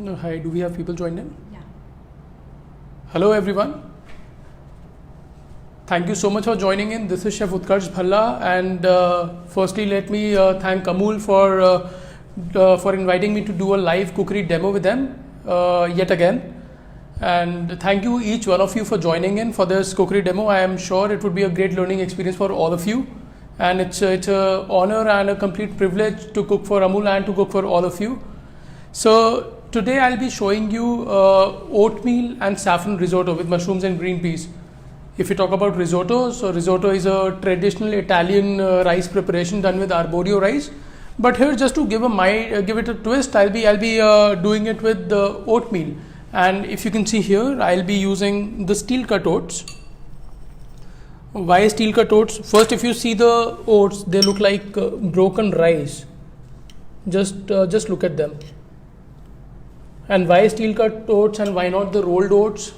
Hi, do we have people joined in? Yeah. Hello everyone. Thank you so much for joining in. This is Chef Utkarsh Bhalla, and firstly let me thank Amul for inviting me to do a live cookery demo with them yet again. And thank you each one of you for joining in for this cookery demo. I am sure it would be a great learning experience for all of you, and it's a honor and a complete privilege to cook for Amul and to cook for all of you. So today I'll be showing you oatmeal and saffron risotto with mushrooms and green peas. If you talk about risotto, so risotto is a traditional Italian rice preparation done with arborio rice. But here, just to give it a twist, I'll be doing it with the oatmeal. And if you can see here, I'll be using the steel cut oats. Why steel cut oats? First, if you see the oats, they look like broken rice. Just look at them. And why steel cut oats and why not the rolled oats?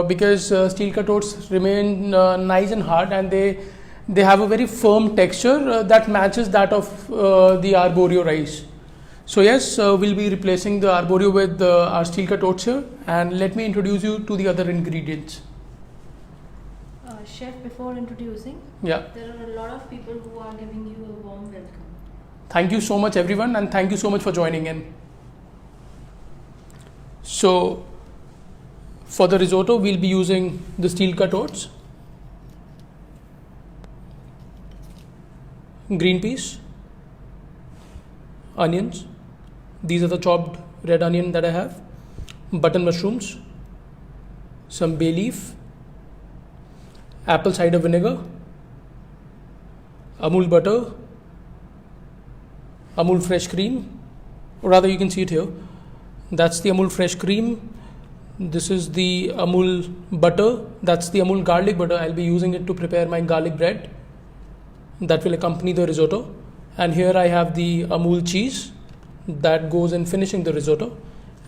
Because steel cut oats remain nice and hard, and they have a very firm texture that matches that of the arborio rice. So yes, we'll be replacing the arborio with our steel cut oats here, and let me introduce you to the other ingredients. Chef, before introducing, Yeah. there are a lot of people who are giving you a warm welcome. Thank you so much everyone, and thank you so much for joining in. So for the risotto, we'll be using the steel cut oats, green peas, onions. These are the chopped red onion that I have, button mushrooms, some bay leaf, apple cider vinegar, Amul butter, Amul fresh cream, or rather you can see it here. That's the Amul fresh cream. This is the Amul butter. That's the Amul garlic butter. I'll be using it to prepare my garlic bread that will accompany the risotto. And here I have the Amul cheese that goes in finishing the risotto.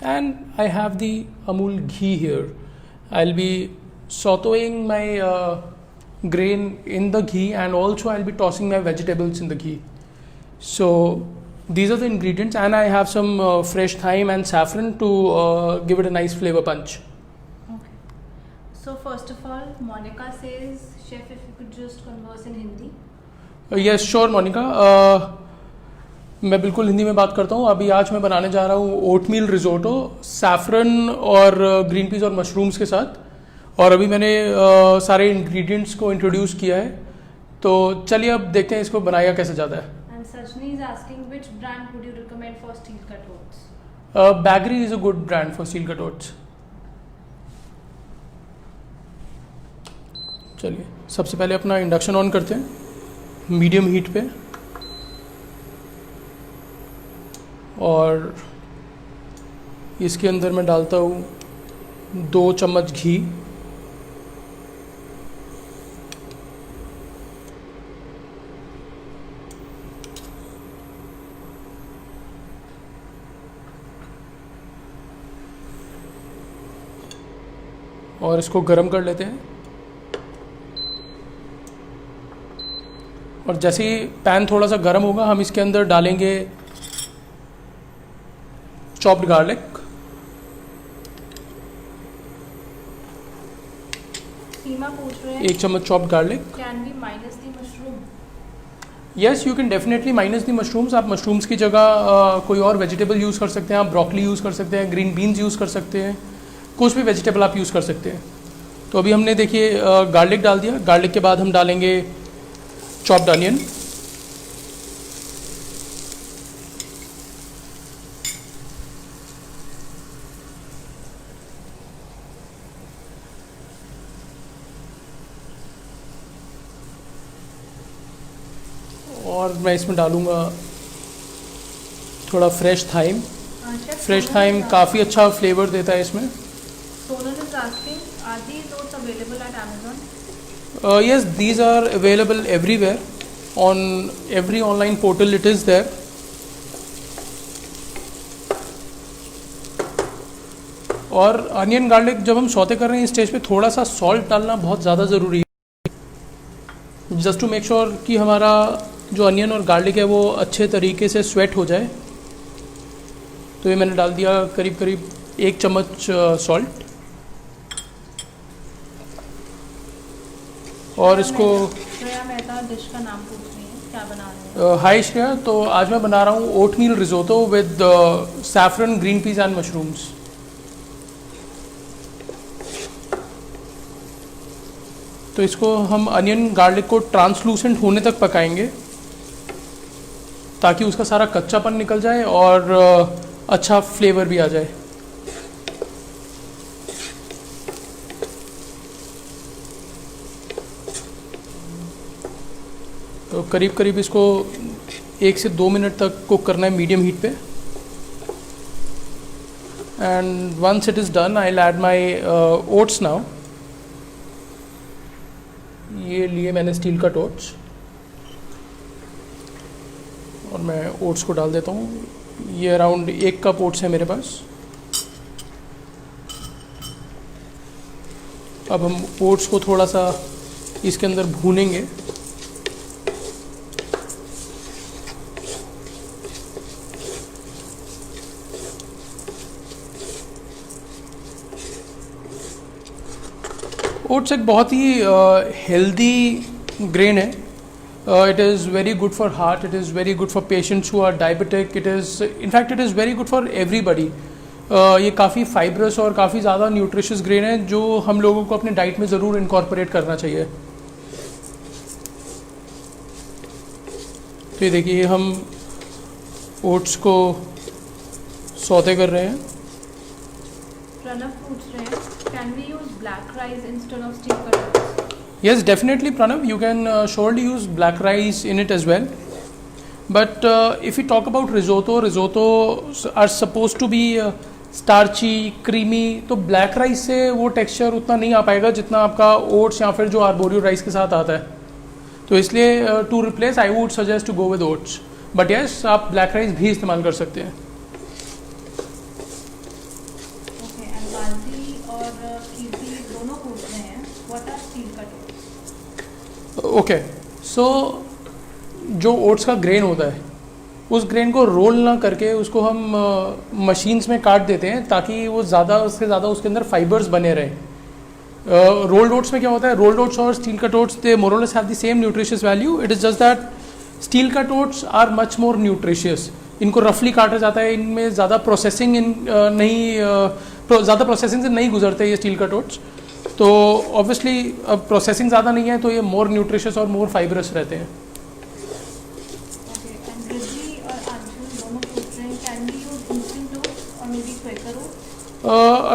And I have the Amul ghee here. I'll be sauteing my grain in the ghee, and also I'll be tossing my vegetables in the ghee. So these are the ingredients, and I have some fresh thyme and saffron to give it a nice flavor punch. Okay. So first of all, Monica says, Chef, if you could just converse in Hindi. Yes, sure, Monica. मैं बिल्कुल हिंदी में बात करता हूँ. अभी आज मैं बनाने जा रहा हूँ ओटमील रिजोटो सैफरन और ग्रीन पीस और मशरूम्स के साथ. और अभी मैंने सारे इंग्रेडिएंट्स को इंट्रोड्यूस किया है. तो चलिए अब देखते हैं इसको बनाया कैसे जाता है. Sajni is asking, which brand would you recommend for steel cut oats? Bagri is a good brand for steel cut oats. चलिए सबसे पहले अपना इंडक्शन ऑन करते हैं मीडियम हीट पे, और इसके अंदर मैं डालता हूँ 2 चम्मच घी, और इसको गरम कर लेते हैं. और जैसे ही पैन थोड़ा सा गरम होगा, हम इसके अंदर डालेंगे चॉप्ड गार्लिक, सीमा पूछ रहे हैं 1 चम्मच chopped garlic. Can be minus the mushroom? Yes, you can definitely minus the mushrooms. आप मशरूम्स की जगह कोई और वेजिटेबल यूज़ कर सकते हैं. आप ब्रोकली यूज़ कर सकते हैं, ग्रीन बीन्स यूज़ कर सकते हैं, कुछ भी वेजिटेबल आप यूज़ कर सकते हैं. तो अभी हमने देखिए गार्लिक डाल दिया. गार्लिक के बाद हम डालेंगे चॉप्ड अनियन, और मैं इसमें डालूँगा थोड़ा फ्रेश थाइम. फ्रेश थाइम काफ़ी अच्छा फ्लेवर देता है इसमें. Sonal is asking, are these oats available at Amazon? Yes, these are available everywhere. On every online portal it is there. और अनियन गार्लिक जब हम सौते कर रहे हैं इस स्टेज पे थोड़ा सा सॉल्ट डालना बहुत ज़्यादा ज़रूरी है, जस्ट टू मेक श्योर कि हमारा जो अनियन और गार्लिक है वो अच्छे तरीके से स्वेट हो जाए. तो ये मैंने डाल दिया करीब करीब 1 चम्मच सॉल्ट, और इसको श्रेया मेहता डिश का नाम पूछ रही है, क्या बना रहे हैं? हाय श्रेया, तो आज मैं बना रहा हूँ oatmeal risotto with saffron, green peas and mushrooms. तो इसको हम अनियन गार्लिक को ट्रांसलूसेंट होने तक पकाएंगे ताकि उसका सारा कच्चापन निकल जाए और अच्छा फ्लेवर भी आ जाए। तो करीब करीब इसको 1 से 2 मिनट तक कुक करना है मीडियम हीट पे। And once it is done I will add my oats now. ये लिए मैंने स्टील का टॉर्च और मैं ओट्स को डाल देता हूँ। ये अराउंड 1 कप ओट्स है मेरे पास। अब हम ओट्स को थोड़ा सा इसके अंदर भूनेंगे। ओट्स एक बहुत ही हेल्दी ग्रेन है। It is very good for heart, it is very good for patients who are diabetic, it is in fact it is very good for everybody. ये काफ़ी फाइब्रस और काफ़ी ज़्यादा न्यूट्रिशियस ग्रेन है जो हम लोगों को अपने डाइट में ज़रूर इनकॉर्पोरेट करना चाहिए। तो ये देखिए हम ओट्स को सौते कर रहे हैं। प्रणव पूछ रहे हैं, can we use black rice instead of steel katoris? Yes, definitely, Pranav. You can surely use black rice in it as well. But if we talk about risotto, risottos are supposed to be starchy, creamy. तो black rice से वो texture उतना नहीं आ पाएगा जितना आपका oats या फिर जो arborio rice के साथ आता है। तो इसलिए to replace I would suggest to go with oats. But yes, आप black rice भी इस्तेमाल कर सकते हैं। Okay, and Balti और कीर्ति दोनों पूछ रहे हैं, what are steel कटोरीज? ओके, सो जो ओट्स का ग्रेन होता है उस ग्रेन को रोल ना करके उसको हम मशीन्स में काट देते हैं ताकि वो ज़्यादा उसके ज़्यादा उसके अंदर फाइबर्स बने रहें। रोल्ड ओट्स में क्या होता है, रोल्ड ओट्स और steel cut oats they more और less have the same nutritious value. It is just that steel cut oats are much more nutritious. इनको रफली काटा जाता है, इनमें ज़्यादा प्रोसेसिंग ज़्यादा प्रोसेसिंग से नहीं गुजरते ये स्टील कट ओट्स। तो ऑब्वियसली अब प्रोसेसिंग ज़्यादा नहीं है तो ये मोर न्यूट्रिशियस और मोर फाइबरस रहते हैं। Okay, and Riddhi और Anshul दोनों पूछ रहे हैं, can we use instant oats or maybe Quaker oats?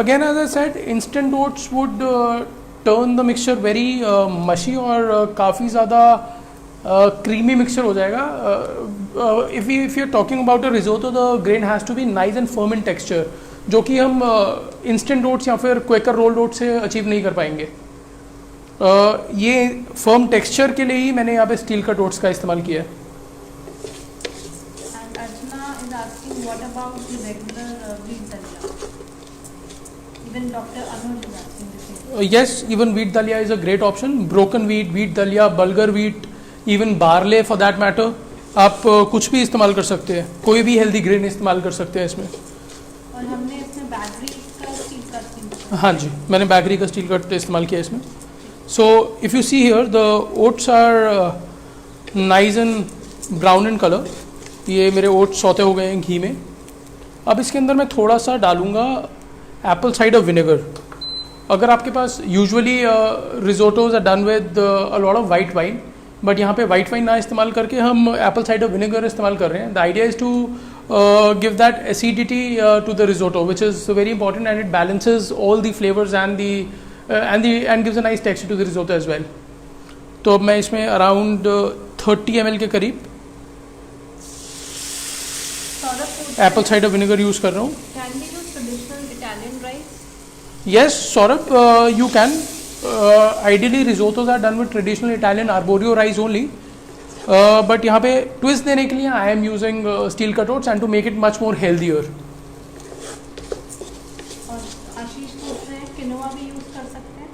Again, as I said, instant oats would turn the mixture very mushy और काफ़ी ज़्यादा creamy mixture हो जाएगा। If you're talking about a risotto, the grain has to be nice and firm in texture, जो कि हम instant oats या फिर क्वेकर रोल्ड ओट्स से अचीव नहीं कर पाएंगे। ये फर्म टेक्सचर के लिए ही मैंने यहाँ पे स्टील कट ओट्स का इस्तेमाल किया है। And Archana is asking, what about the regular wheat dalia? Even Dr. Anuj is asking the same. Yes, even wheat dalia is a great option. Broken wheat, wheat dalia, bulgur wheat, even barley for that matter. आप कुछ भी इस्तेमाल कर सकते हैं, कोई भी healthy grain इस्तेमाल कर सकते हैं इसमें। और हमने इसमें बैटरी का स्टील का इस्तेमाल। हाँ जी, मैंने बैकरी का स्टील कट इस्तेमाल किया इसमें। So if you see here the oats are nice and brown in colour. ये मेरे ओट्स सौते हो गए हैं घी में। अब इसके अंदर मैं थोड़ा सा डालूँगा एप्पल साइडर विनेगर। अगर आपके पास usually risottos are done with a lot of white wine, but यहाँ पे वाइट वाइन ना इस्तेमाल करके हम एप्पल साइडर विनेगर इस्तेमाल कर रहे हैं। The idea is to give that acidity to the risotto, which is very important, and it balances all the flavors and gives a nice texture to the risotto as well. तो अब मैं इसमें around 30 ml के करीब Apple cider vinegar use कर रहा हूँ। Can we use traditional Italian rice? Yes, Saurabh, you can. Ideally risottos are done with traditional Italian arborio rice only. But यहाँ पे ट्विस्ट देने के लिए I am using steel cut oats and to make it much more healthier. और आशीष पूछ रहे हैं, quinoa भी यूज कर सकते हैं?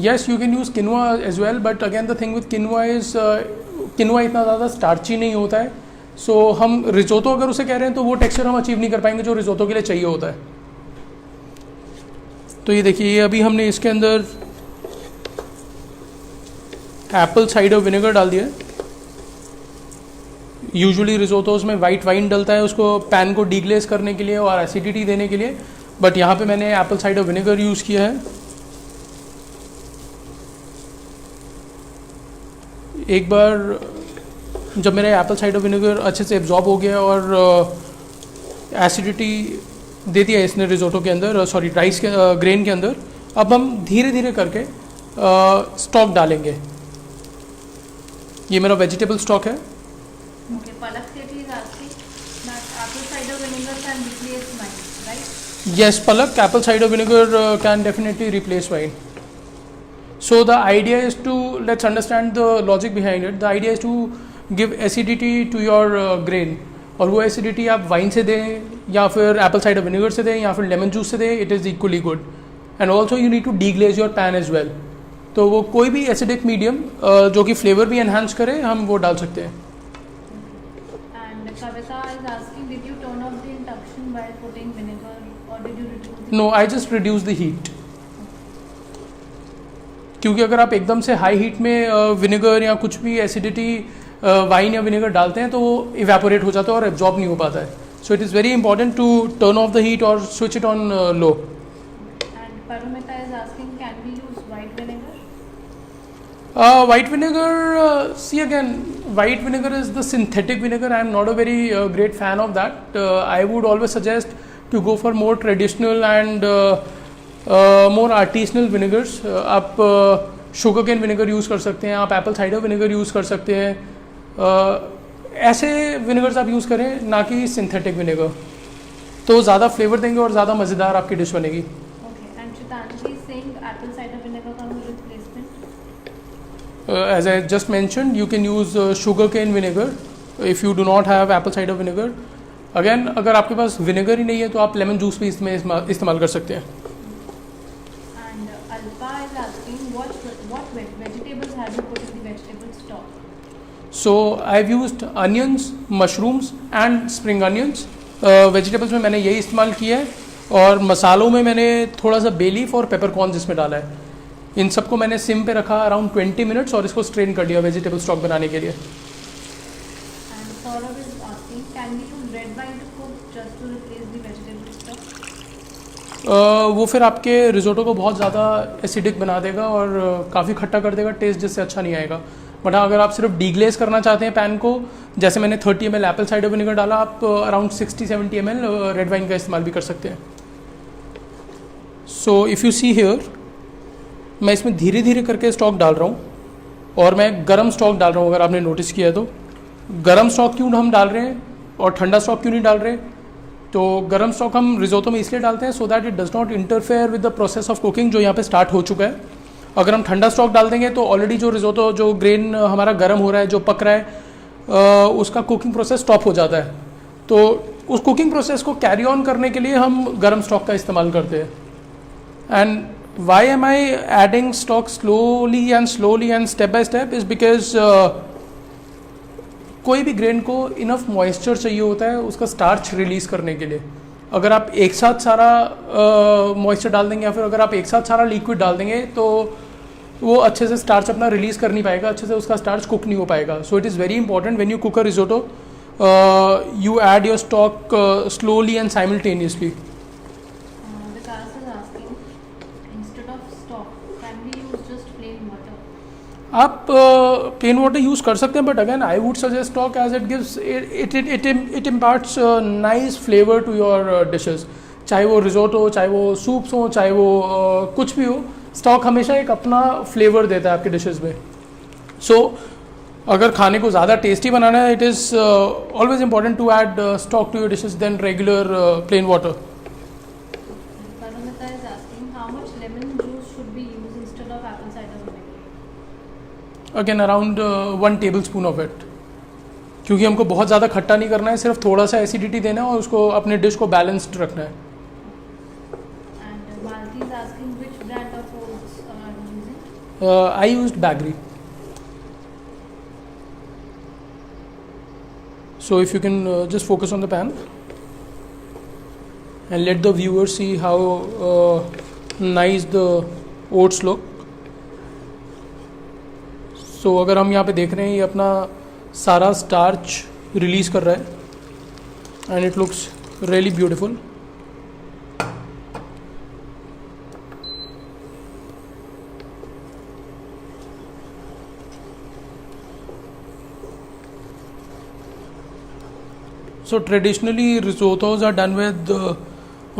Yes, you can use quinoa as well, but again the thing with quinoa is quinoa इतना ज़्यादा स्टार्ची नहीं होता है, सो हम रिजोतो अगर उसे कह रहे हैं तो वो टेक्सचर हम अचीव नहीं कर पाएंगे जो रिजोतो के लिए चाहिए होता है। तो ये देखिए, अभी हमने इसके अंदर एप्पल साइडर विनेगर डाल दिया है। यूजुअली रिजोतोस में वाइट वाइन डलता है उसको पैन को डीग्लेज करने के लिए और एसिडिटी देने के लिए, बट यहाँ पे मैंने एप्पल साइडर विनेगर यूज़ किया है। एक बार जब मेरा एप्पल साइडर विनेगर अच्छे से एब्जॉर्ब हो गया और एसिडिटी दे दिया इसने रिजोटो के अंदर, सॉरी राइस के ग्रेन के अंदर, अब हम धीरे धीरे करके स्टॉक डालेंगे। ये मेरा वेजिटेबल स्टॉक है। Okay, Palak Sethi is asking that apple cider vinegar can replace wine, right? Yes, Palak, apple cider vinegar can definitely replace wine. So the idea is to, let's understand the logic behind it. The idea is to give acidity to your grain. और वो acidity आप wine से दें या फिर Apple cider vinegar से दें या फिर लेमन जूस से दें, it is equally good. And also you need to deglaze your pan as well. तो वो कोई भी एसिडिक मीडियम जो कि फ्लेवर भी एनहांस करे, हम वो डाल सकते हैं। And Kavita is asking, did you turn off the induction while putting vinegar or did you reduce the no, I just reduce the heat. क्योंकि अगर आप एकदम से हाई हीट में विनेगर या कुछ भी एसिडिटी वाइन या विनेगर डालते हैं तो वो इवेपोरेट हो जाता है और एब्जॉर्ब नहीं हो पाता है। So it is very important to turn off the heat और switch it on low. And Parumita is asking, can we use white vinegar? White vinegar, see again, white vinegar is the synthetic vinegar. I am not a very great fan of that. I would always suggest to go for more traditional and more artisanal vinegars. आप sugar cane vinegar use कर सकते हैं, आप Apple cider vinegar use कर सकते हैं। ऐसे विनेगर्स आप यूज़ करें, ना कि सिंथेटिक विनेगर, तो ज़्यादा फ्लेवर देंगे और ज़्यादा मज़ेदार आपकी डिश बनेगी। Okay, and Chitanji is saying apple cider vinegar comes with replacement. As I just mentioned, you can use sugar cane vinegar if you do not have apple cider vinegar. Again, अगर आपके पास vinegar ही नहीं है तो आप lemon juice भी इसमें इस्तेमाल कर सकते हैं। And Alpa is asking, what vegetables have you put in the vegetable stock? So I've used onions, mushrooms and spring onions. Vegetables में मैंने यही इस्तेमाल किया है और मसालों में मैंने थोड़ा सा बे लीफ और पेपरकॉर्न जिसमें डाला है। इन सबको मैंने सिम पे रखा अराउंड 20 मिनट्स और इसको स्ट्रेन कर दिया वेजिटेबल स्टॉक बनाने के लिए। And Saurabh is asking, can we use red wine to cook just to replace the vegetable stock? वो फिर आपके रिजोटो को बहुत ज़्यादा एसिडिक बना देगा और काफ़ी खट्टा कर देगा, टेस्ट जिससे अच्छा नहीं आएगा। बट हाँ, अगर आप सिर्फ डीग्लेज करना चाहते हैं पैन को, जैसे मैंने 30 ml एप्पल साइडर विनेगर डाला, आप अराउंड 60-70 ml रेड वाइन का इस्तेमाल भी कर सकते हैं। सो इफ़ यू सी हियर, मैं इसमें धीरे धीरे करके स्टॉक डाल रहा हूँ और मैं गरम स्टॉक डाल रहा हूँ। अगर आपने नोटिस किया है तो गरम स्टॉक क्यों हम डाल रहे हैं और ठंडा स्टॉक क्यों नहीं डाल रहे? तो गरम स्टॉक हम रिजोतो में इसलिए डालते हैं so that it does not interfere with the process of cooking जो यहाँ पे स्टार्ट हो चुका है। अगर हम ठंडा स्टॉक डाल देंगे तो ऑलरेडी जो रिजोतो, जो ग्रेन हमारा गर्म हो रहा है, जो पक रहा है, उसका कुकिंग प्रोसेस स्टॉप हो जाता है। तो उस कुकिंग प्रोसेस को कैरी ऑन करने के लिए हम गर्म स्टॉक का इस्तेमाल करते हैं। And why am I adding stock slowly and step by step is because कोई भी ग्रेन को इनफ मॉइस्चर चाहिए होता है उसका स्टार्च रिलीज़ करने के लिए। अगर आप एक साथ सारा मॉइस्चर डाल देंगे या फिर अगर आप एक साथ सारा लिक्विड डाल देंगे तो वो अच्छे से स्टार्च अपना रिलीज़ कर नहीं पाएगा, अच्छे से उसका स्टार्च कुक नहीं हो पाएगा। सो it is very important when you cook a risotto, you add your stock slowly and simultaneously. Vikas is asking, instead of stock, can we use just plain water? आप प्लेन वाटर यूज़ कर सकते हैं, but again I would suggest stock as it gives it imparts nice flavour to your dishes. चाहे वो risotto हो, चाहे वो soups हो, चाहे वो कुछ भी हो, स्टॉक हमेशा एक अपना फ्लेवर देता है आपके डिशेस में। सो अगर खाने को ज़्यादा टेस्टी बनाना है, it is always important to add stock to your dishes then regular plain water. Parumita is asking, how much lemon juice should be used instead of apple cider vinegar? Again around 1 tablespoon of it, क्योंकि हमको बहुत ज़्यादा खट्टा नहीं करना है, सिर्फ थोड़ा सा एसिडिटी देना है और उसको अपने डिश को बैलेंस्ड रखना है। And Malti is asking, which brand of oats are you using? I used बैगरी। So if you can just focus on the pan and let the viewer see how nice the oats look. So अगर हम यहाँ पे देख रहे हैं, ये अपना सारा स्टार्च रिलीज़ कर रहा है and it looks really beautiful. So traditionally risottos are done with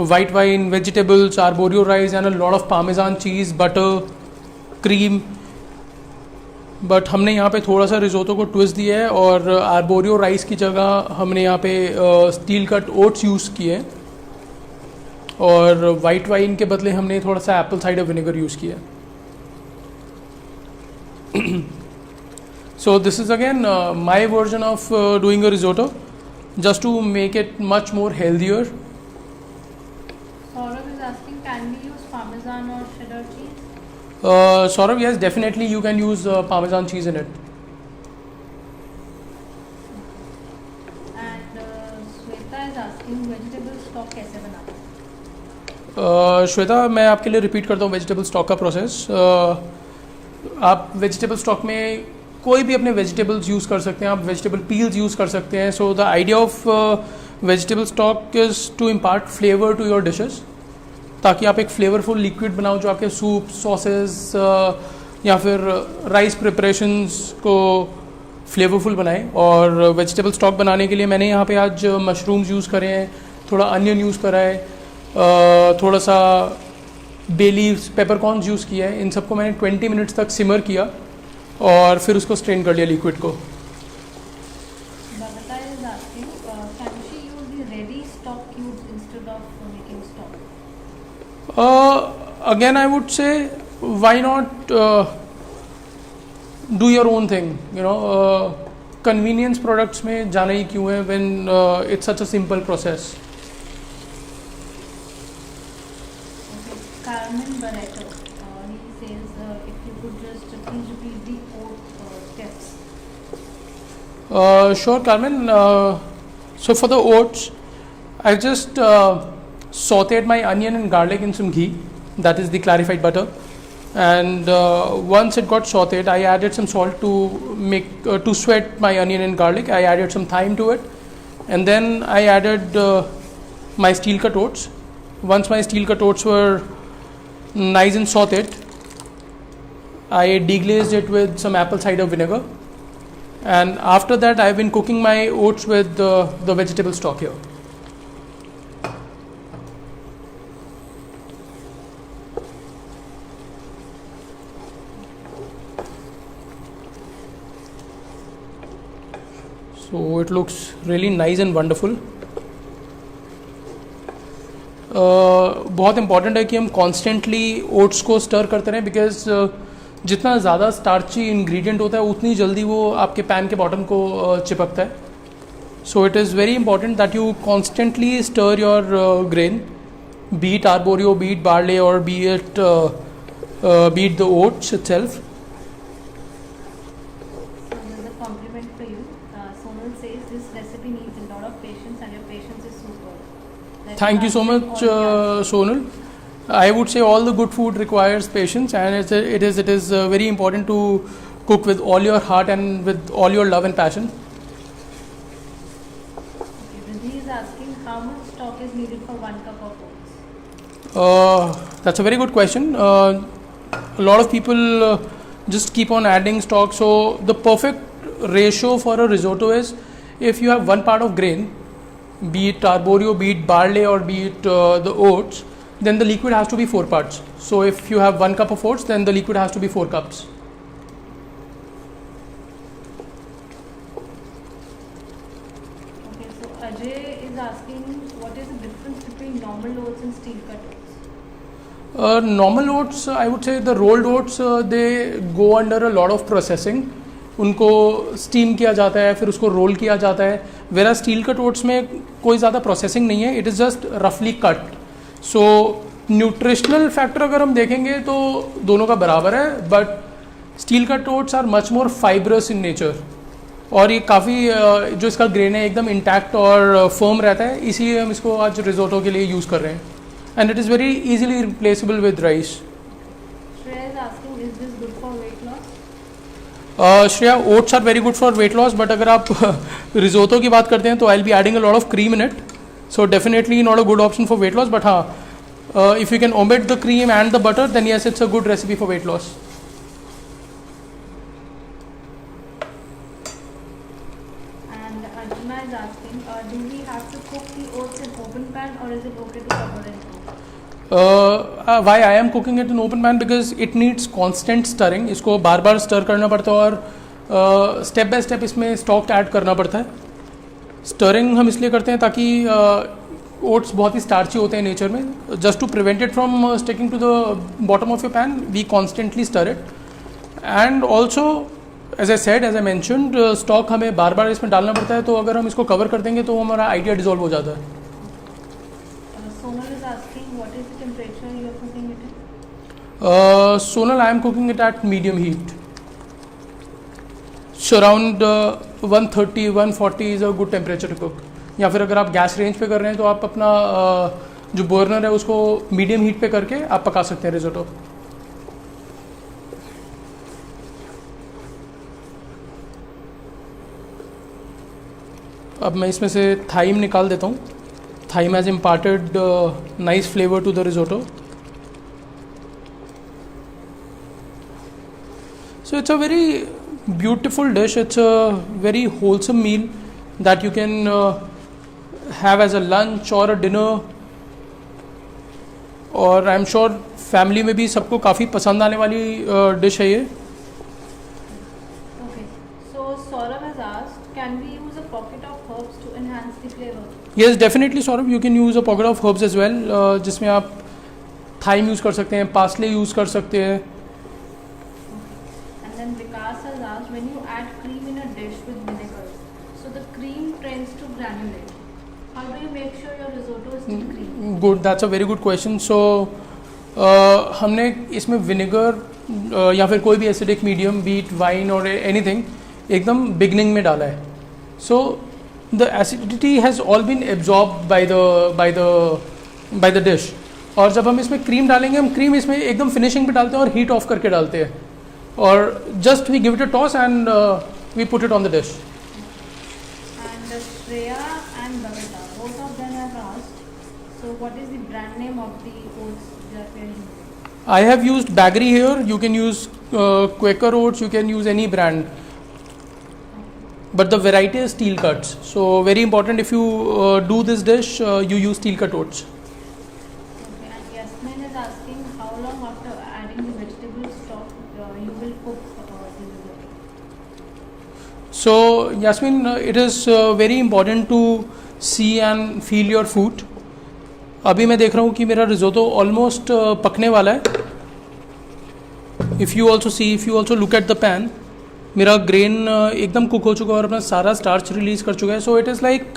white wine, vegetables, arborio rice and a lot of parmesan cheese, butter, cream. But हमने यहाँ पे थोड़ा सा रिजोटो को ट्विस्ट दिया है और आर्बोरियो राइस की जगह हमने यहाँ पे स्टील कट ओट्स यूज़ किए हैं और वाइट वाइन के बदले हमने थोड़ा सा एप्पल साइडर विनेगर यूज़ किया है. So this is again my version of doing a risotto, just to make it much more healthier. Saurav is asking, can we use parmesan or cheddar cheese? Saurav, yes, definitely you can use parmesan cheese in it. And Shweta is asking, vegetable stock कैसे बनाते हैं? श्वेता, मैं आपके लिए repeat करता हूँ vegetable stock का process. आप वेजिटेबल स्टॉक में कोई भी अपने वेजिटेबल्स यूज़ कर सकते हैं, आप वेजिटेबल पील्स यूज़ कर सकते हैं. So the idea of vegetable stock is to impart flavour to your dishes, ताकि आप एक फ्लेवरफुल लिक्विड बनाओ जो आपके सूप, सॉसेस या फिर राइस प्रिपरेशंस को फ्लेवरफुल बनाए. और वेजिटेबल स्टॉक बनाने के लिए मैंने यहाँ पे आज मशरूम्स यूज़ करे हैं, थोड़ा अनियन यूज़ करा है, थोड़ा सा बे लीव्स, पेपरकॉर्न्स यूज़ किया है. इन सबको मैंने 20 मिनट्स तक सिमर किया और फिर उसको स्ट्रेन कर लिया लिक्विड को. Bhavita is asking, can she use the ready stock cubes instead of making stock? Again, I would say, why not do your own thing? You know, convenience products में जाना ही क्यों है when it's such a simple process. Okay. Carmen Barreto, he says, if you could just please repeat the 4 steps. Sure, Carmen. So for the oats, I've just sauteed my onion and garlic in some ghee, that is the clarified butter. And once it got sauteed, I added some salt to sweat my onion and garlic. I added some thyme to it, and then I added my steel cut oats. Once my steel cut oats were nice and sauteed, I deglazed it with some apple cider vinegar. And after that, I've been cooking my oats with the vegetable stock here. So it looks really nice and wonderful. बहुत important है कि हम constantly oats को stir करते रहें, because जितना ज़्यादा starchy ingredient होता है उतनी जल्दी वो आपके पैन के बॉटम को चिपकता है. So it is very important that you constantly stir your grain, be it arborio, be it barley और be it the oats itself. There's a compliment for you. Sonal says this recipe needs a lot of patience and your patience is superb. Thank you so much, Sonal. I would say all the good food requires patience, and it is very important to cook with all your heart and with all your love and passion. Okay, Riddhi is asking how much stock is needed for 1 cup of oats? That's a very good question. A lot of people just keep on adding stock. So the perfect ratio for a risotto is, if you have one part of grain, be it arborio, be it barley or be it the oats, then the liquid has to be 4 parts. So if you have 1 cup of oats, then the liquid has to be 4 cups. Okay, so Ajay is asking what is the difference between normal oats and steel cut oats? Normal oats, I would say the rolled oats, they go under a lot of processing. उनको steam किया जाता है, फिर उसको role किया जाता है. Vera steel cut oats में कोई ज़्यादा प्रोसेसिंग नहीं है, इट इज़ जस्ट रफली कट. सो न्यूट्रिशनल फैक्टर अगर हम देखेंगे तो दोनों का बराबर है, but steel cut oats are much more fibrous in nature और ये काफ़ी जो इसका ग्रेन है एकदम इंटैक्ट और फर्म रहता है, इसीलिए हम इसको आज रिजोटो के लिए यूज़ कर रहे हैं. And it is very easily replaceable with rice. Shreya is asking, is this good for weight loss? Shreya, oats are very good for weight loss, but अगर आप रिजोटो की बात करते हैं तो I will be adding a lot of cream in it, so definitely not a good option for weight loss. But हाँ, if you can omit the cream and the butter then yes it's a good recipe for weight loss. And Arjuna is asking, do we have to cook the oats in open pan or is it okay to cover and cook? Why I am cooking it in open pan? Because it needs constant stirring. इसको बार बार stir करना पड़ता है और step by step इसमें stock add करना पड़ता है. Stirring हम इसलिए करते हैं ताकि ओट्स बहुत ही स्टार्ची होते हैं नेचर में. Just to prevent it from sticking to the bottom of your pan we constantly stir it. And also as I said, as I mentioned, stock हमें बार बार इसमें डालना पड़ता है, तो अगर हम इसको कवर कर देंगे तो हमारा आइडिया डिजॉल्व हो जाता है. Sonal is asking, what is the temperature you are cooking it in? Sonal, I am cooking it at medium heat. So around 130, 140 is a good temperature to cook. या फिर अगर आप गैस रेंज पे कर रहे हैं तो आप अपना जो बर्नर है उसको मीडियम हीट पे करके आप पका सकते हैं रिजोटो. अब मैं इसमें से थाइम निकाल देता हूँ. Thyme has imparted nice flavor to the risotto. So it's a very beautiful dish. It's a very wholesome meal that you can have as a lunch or a dinner. और I am sure family में भी सबको काफ़ी पसंद आने वाली dish है ये. Okay. So Saurav has asked, can we use a pocket of herbs to enhance the flavor? Yes, definitely Saurabh, you can use a pocket of herbs as well, जिसमें आप thyme यूज़ कर सकते हैं, parsley use कर सकते हैं. And then Vikas has asked, when you add cream in a dish with vinegar, so the cream tends to granulate. How do you make sure your risotto is still creamy? Good, that's a very good question. So हमने इसमें vinegar या फिर कोई भी acidic medium, beat wine और anything, एकदम beginning में डाला है. सो the acidity has all been absorbed by the dish. और जब हम इसमें क्रीम डालेंगे, हम क्रीम इसमें एकदम फिनिशिंग पे डालते हैं और हीट ऑफ करके डालते हैं, और just we give it a toss and we put it on the dish. And Shreya and Bhavita, both of them have asked, so what is the brand name of the oats that we are using? I have used Baggery here. You can use Quaker oats, you can use any brand. But the variety is steel cuts. So very important, if you do this dish, you use steel cut oats. Okay, and Yasmin is asking, how long after adding the vegetable stock you will cook the risotto? So Yasmin, it is very important to see and feel your food. अभी मैं देख रहा हूँ कि मेरा risotto almost पकने वाला है. If you also look at the pan, मेरा ग्रेन एकदम कुक हो चुका है और अपना सारा स्टार्च रिलीज कर चुका है. So it is like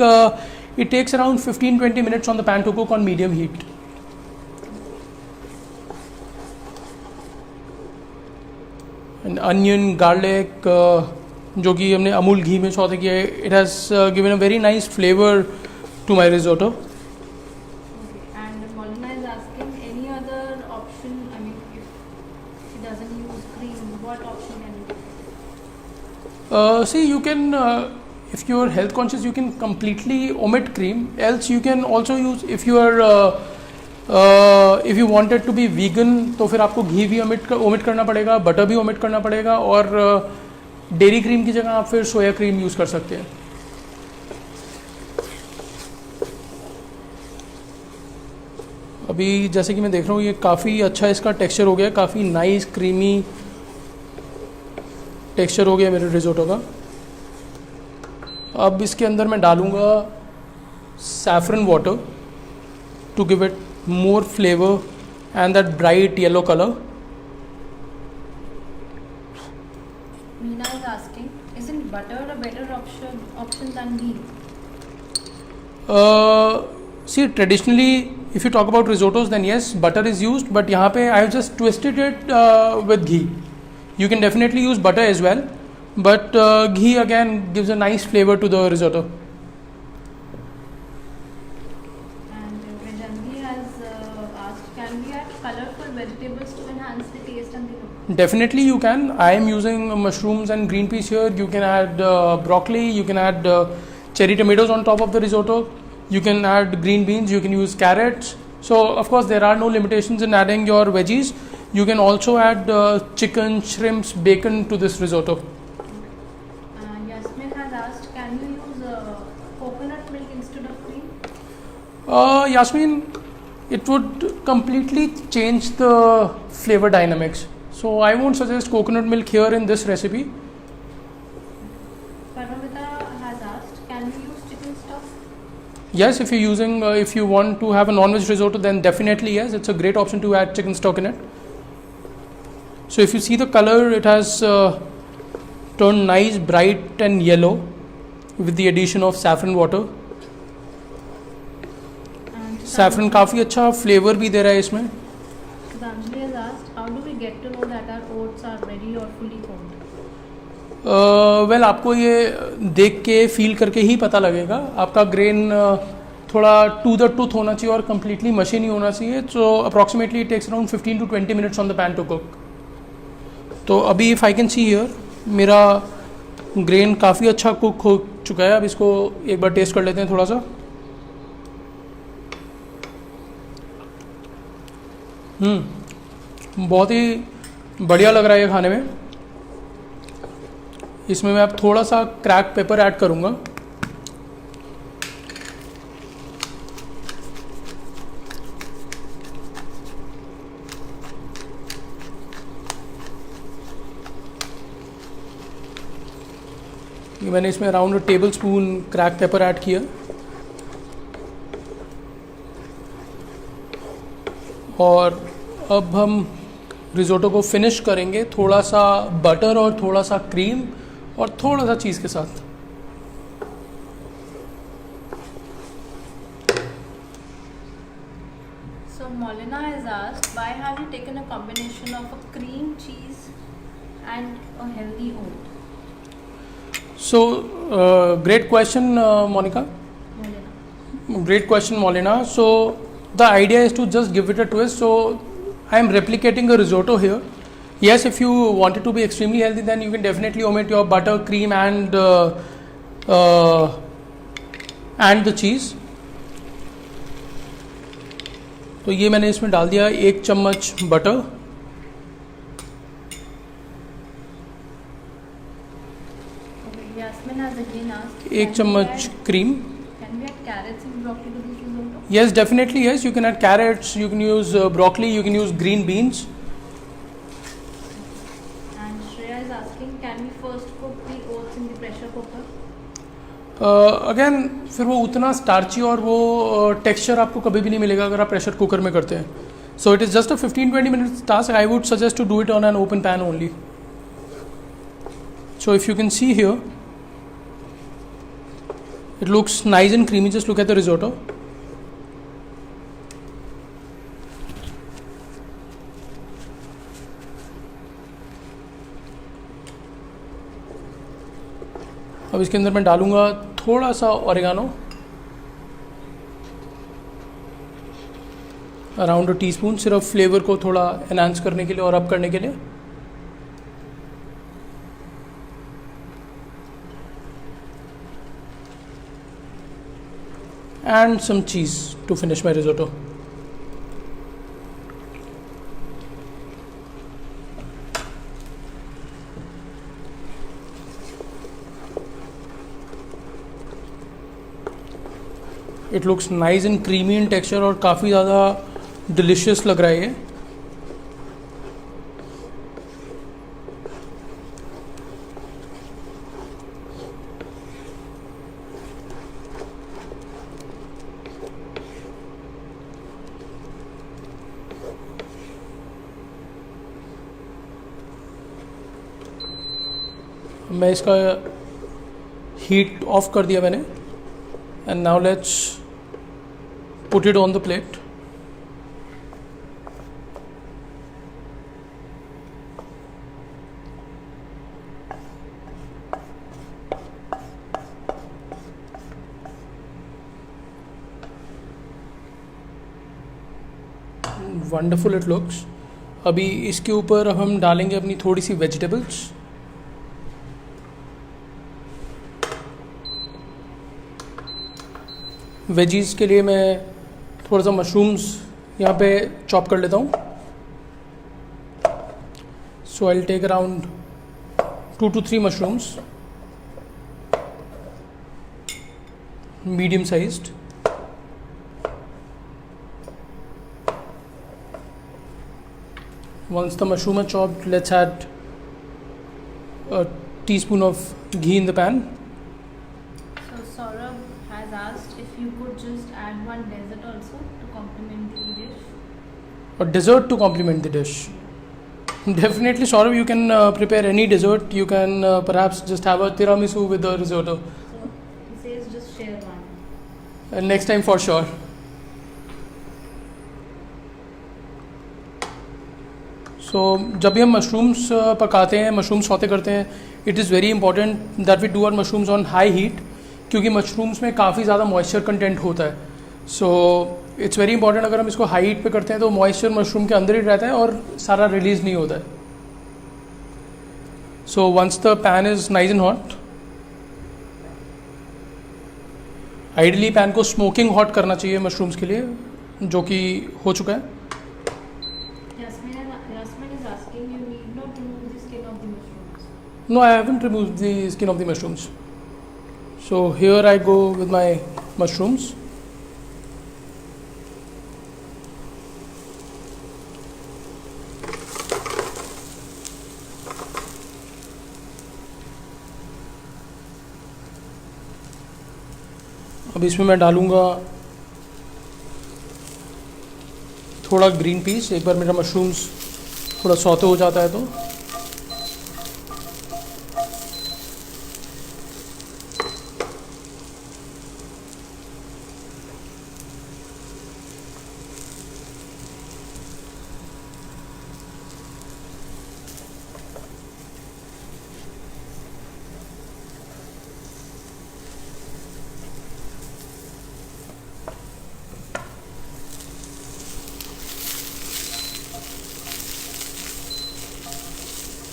it takes around 15-20 minutes on the pan to cook on medium heat. And onion, garlic, जो कि हमने अमूल घी में सौते किया है, it has given a very nice flavour to my risotto. And Molina is asking, any other option, I mean, if she doesn't use cream, what option can you use? See, you can, if you are health conscious, you can completely omit cream. Else you can also use, if you are if you want it to be vegan, तो फिर आपको घी भी omit करना पड़ेगा, butter भी omit करना पड़ेगा, और डेयरी क्रीम की जगह आप फिर सोया क्रीम यूज़ कर सकते हैं. अभी जैसे कि मैं देख रहा हूँ ये काफ़ी अच्छा इसका टेक्सचर हो गया, काफ़ी नाइस क्रीमी टेक्सचर हो गया मेरे रिजोटो का. अब इसके अंदर मैं डालूँगा saffron water to give it more flavour and that bright yellow colour. Meena is asking, isn't butter a better option than ghee? See, traditionally if you talk about risottos, then yes, butter is used, but यहाँ पे I have just twisted it with ghee. You can definitely use butter as well, but ghee again gives a nice flavor to the risotto. And Janvi has asked, can we add colorful vegetables to enhance the taste and the look? Definitely you can. I am using mushrooms and green peas here. You can add broccoli, you can add cherry tomatoes on top of the risotto, you can add green beans, you can use carrots. So of course there are no limitations in adding your veggies. You can also add chicken, shrimps, bacon to this risotto. Yasmin has asked, can you use coconut milk instead of cream? Yasmin, it would completely change the flavor dynamics. So I won't suggest coconut milk here in this recipe. Paramita has asked, can we use chicken stock? Yes, if you're using, if you want to have a non-veg risotto, then definitely yes, it's a great option to add chicken stock in it. So if you see the color, it has turned nice, bright and yellow with the addition of saffron water. Saffron काफ़ी अच्छा flavour भी दे रहा है इसमें. Sudanjali has asked, how do we get to know that our oats are ready or fully cooked? Well आपको ये देख के फील करके ही पता लगेगा. आपका ग्रेन थोड़ा टू द टूथ होना चाहिए और कम्प्लीटली मशी नहीं होना चाहिए. So approximately it takes around 15 to 20 minutes on the pan to cook. तो अभी if I can see here मेरा ग्रेन काफ़ी अच्छा कुक हो चुका है. अब इसको एक बार टेस्ट कर लेते हैं थोड़ा सा. बहुत ही बढ़िया लग रहा है ये खाने में. इसमें मैं अब थोड़ा सा क्रैक पेपर ऐड करूँगा. मैंने इसमें around table spoon crack paper add किया और अब हम रिजोटो को फिनिश करेंगे थोड़ा सा बटर और थोड़ा सा क्रीम और थोड़ा सा चीज़ के साथ. So Molina has asked, why have you taken a combination of a cream, cheese and a healthy oat? So great question, Monica. Molina. Great question, Molina. So the idea is to just give it a twist. So I am replicating a risotto here. Yes, if you want it to be extremely healthy, then you can definitely omit your butter, cream and the cheese. तो ये मैंने इसमें डाल दिया 1 चम्मच butter, Yasmin has again asked, 1 चम्मच cream. can we add carrots and broccoli to this risotto? Yes, definitely yes. You can add carrots, you can use broccoli, you can use green beans. And Shreya is asking, can we first cook the oats in the pressure cooker? Again फिर वो उतना starchy और वो texture आपको कभी भी नहीं मिलेगा अगर आप प्रेशर कुकर में करते हैं. So it is just a 15-20 minutes task. I would suggest to do it on an open pan only. So if you can see here, it looks nice and creamy. Just look at the risotto. अब इसके अंदर मैं डालूंगा थोड़ा सा oregano, around 1 teaspoon, सिर्फ flavour को थोड़ा एनहांस करने के लिए और अप करने के लिए. And some cheese to finish my risotto. It looks nice and creamy in texture और काफ़ी ज़्यादा delicious लग रहा है ये. मैं इसका हीट ऑफ कर दिया मैंने. And now let's put it on the plate. Wonderful it looks. अभी इसके ऊपर अब हम डालेंगे अपनी थोड़ी सी वेजिटेबल्स. वेजीज के लिए मैं थोड़ा सा मशरूम्स यहाँ पे चॉप कर लेता हूँ. So I will take around 2 to 3 mushrooms, medium sized. Once the mushroom are chopped, let's add a teaspoon of ghee in the pan. So Saurabh has asked if you could just add one dessert also to complement the dish. A dessert to complement the dish. Definitely, Saurabh, you can prepare any dessert. You can perhaps just have a tiramisu with a risotto. So he says just share one. Next time for sure. So जब भी हम mushrooms पकाते हैं, mushroom sauté करते हैं, it is very important that we do our mushrooms on high heat, क्योंकि mushrooms में काफ़ी ज़्यादा मॉइस्चर कंटेंट होता है. सो इट्स वेरी इंपॉर्टेंट, अगर हम इसको हाई हीट पे करते हैं तो मॉइस्चर मशरूम के अंदर ही रहता है और सारा रिलीज नहीं होता है. So once the pan is nice and hot, ideally pan को स्मोकिंग हॉट करना चाहिए मशरूम्स के लिए, जो कि हो चुका है. Yasmin is asking, you need not remove the skin of the mushrooms. No, I haven't removed the skin of the mushrooms. So here I go with my mushrooms. अब इसमें मैं डालूँगा थोड़ा ग्रीन पीस. एक बार मेरा मशरूम्स थोड़ा saute हो जाता है तो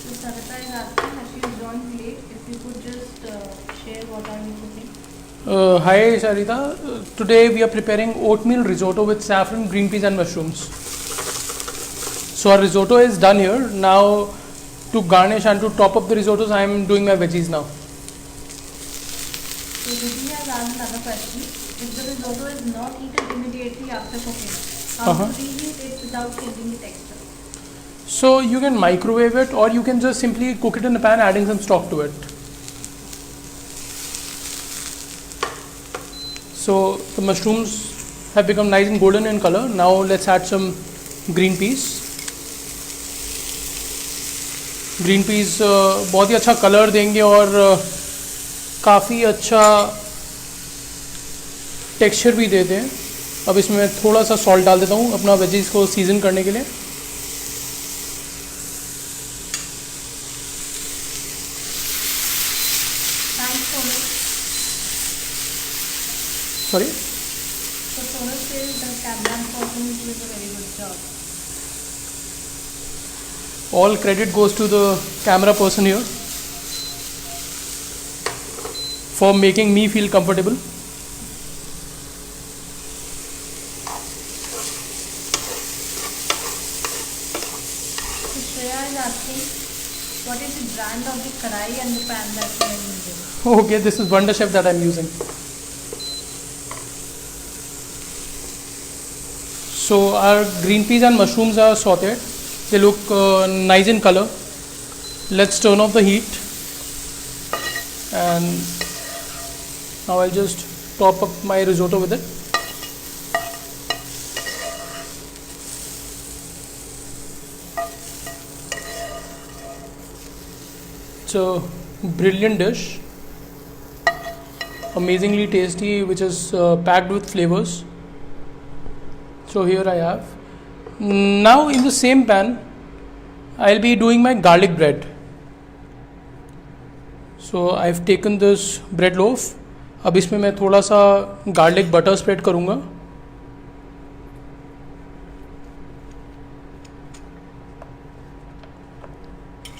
So Sarita is asking, as she is joined late, if you could just share what are you cooking? Hi Sarita, today we are preparing oatmeal risotto with saffron, green peas and mushrooms. So our risotto is done here. Now to garnish and to top up the risottos, I am doing my veggies now. So Vicky has asked another question. If the risotto is not eaten immediately after cooking, how to reheat it without changing the texture? So you can microwave it, or you can just simply cook it in a pan, adding some stock to it. So the mushrooms have become nice and golden in color. Now let's add some green peas. Green peas बहुत ही अच्छा colour देंगे और काफ़ी अच्छा texture भी देते हैं. अब इसमें मैं थोड़ा सा सॉल्ट डाल देता हूँ अपना वेजीज को सीजन करने के लिए. Sorry? So Sonal says the camera person is doing a very good job. All credit goes to the camera person here for making me feel comfortable. So Shreya is asking, what is the brand of the karai and the pan that you are using? Okay, this is Wonder Chef that I am using. So our green peas and mushrooms are sauteed. They look nice in color. Let's turn off the heat, and now I'll just top up my risotto with it. It's a brilliant dish, amazingly tasty, which is packed with flavors. So here I have. Now in the same pan, I'll be doing my garlic bread. So I've taken this bread loaf. अब इसमें मैं थोड़ा सा garlic butter spread करूँगा.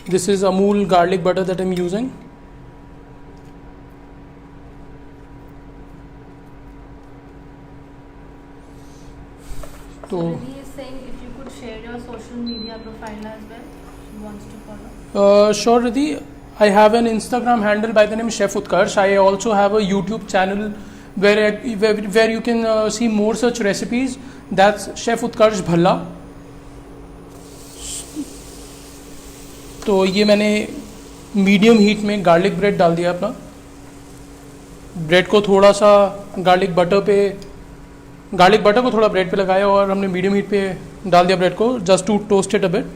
This is Amul garlic butter that I'm using. So Riddhi is saying if you could share your social media profile as well. She wants to follow. Sure, Riddhi. I have an Instagram handle by the name Chef Utkarsh. I also have a YouTube channel where you can see more such recipes. That's Chef Utkarsh Bhalla. तो ये मैंने medium heat में garlic bread डाल दिया अपना. Bread को थोड़ा सा गार्लिक बटर को थोड़ा ब्रेड पे लगाया और हमने मीडियम हीट पे डाल दिया ब्रेड को, just to toast it a bit.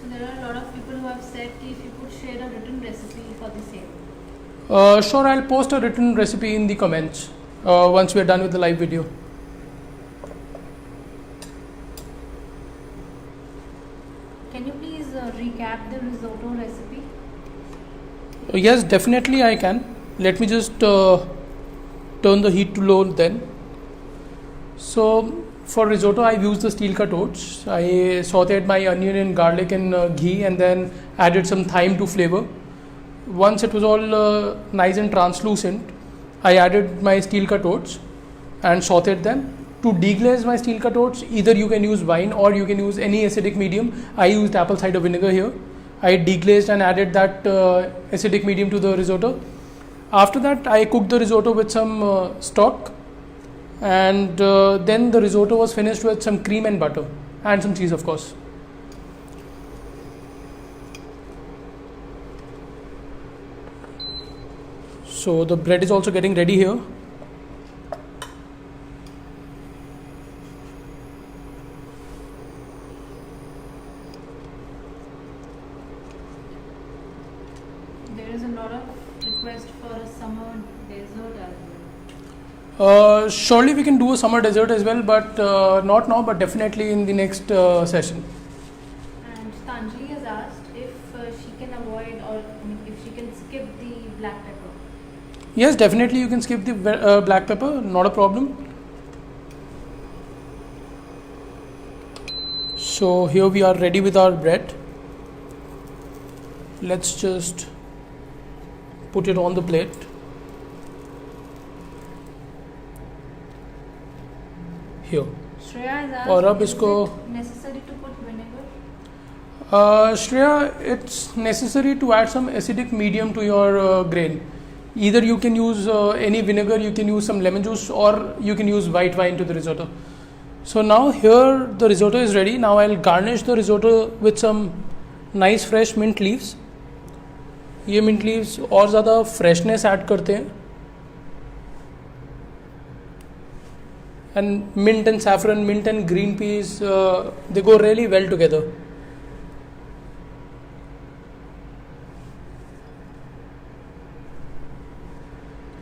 So there are a lot of people who have said if you could share a written recipe for the same. Sure, I'll post a written recipe in the comments once we are done with the live video. Can you please recap the risotto recipe? Yes, definitely I can. Let me just turn the heat to low then. So for risotto I've used the steel cut oats. I sauteed my onion and garlic in ghee and then added some thyme to flavor. Once it was all nice and translucent, I added my steel cut oats and sauteed them. To deglaze my steel cut oats, either you can use wine or you can use any acidic medium. I used apple cider vinegar here. I deglazed and added that acidic medium to the risotto. After that, I cooked the risotto with some stock, and then the risotto was finished with some cream and butter and some cheese, of course. So the bread is also getting ready here. There is a lot of request for a summer dessert as well. Surely we can do a summer dessert as well, but not now, but definitely in the next session. And Tanjali has asked if she can avoid or if she can skip the black pepper. Yes, definitely you can skip the black pepper, not a problem. So here we are ready with our bread. Let's just put it on the plate. Here. Shreya has asked, और अब is इसको it necessary to put vinegar? Shreya, it's necessary to add some acidic medium to your grain. Either you can use any vinegar, you can use some lemon juice, or you can use white wine to the risotto. So now here the risotto is ready. Now I'll garnish the risotto with some nice fresh mint leaves. ये mint leaves और ज़्यादा freshness add करते हैं. And mint and saffron, mint and green peas, they go really well together.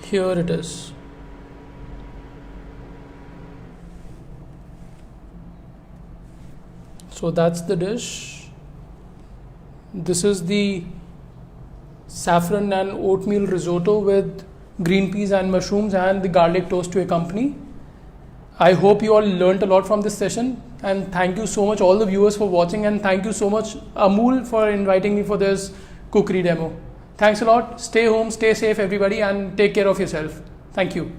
Here it is. So that's the dish. This is the saffron and oatmeal risotto with green peas and mushrooms and the garlic toast to accompany. I hope you all learnt a lot from this session, and thank you so much all the viewers for watching, and thank you so much Amul for inviting me for this cookery demo. Thanks a lot. Stay home, stay safe everybody, and take care of yourself. Thank you.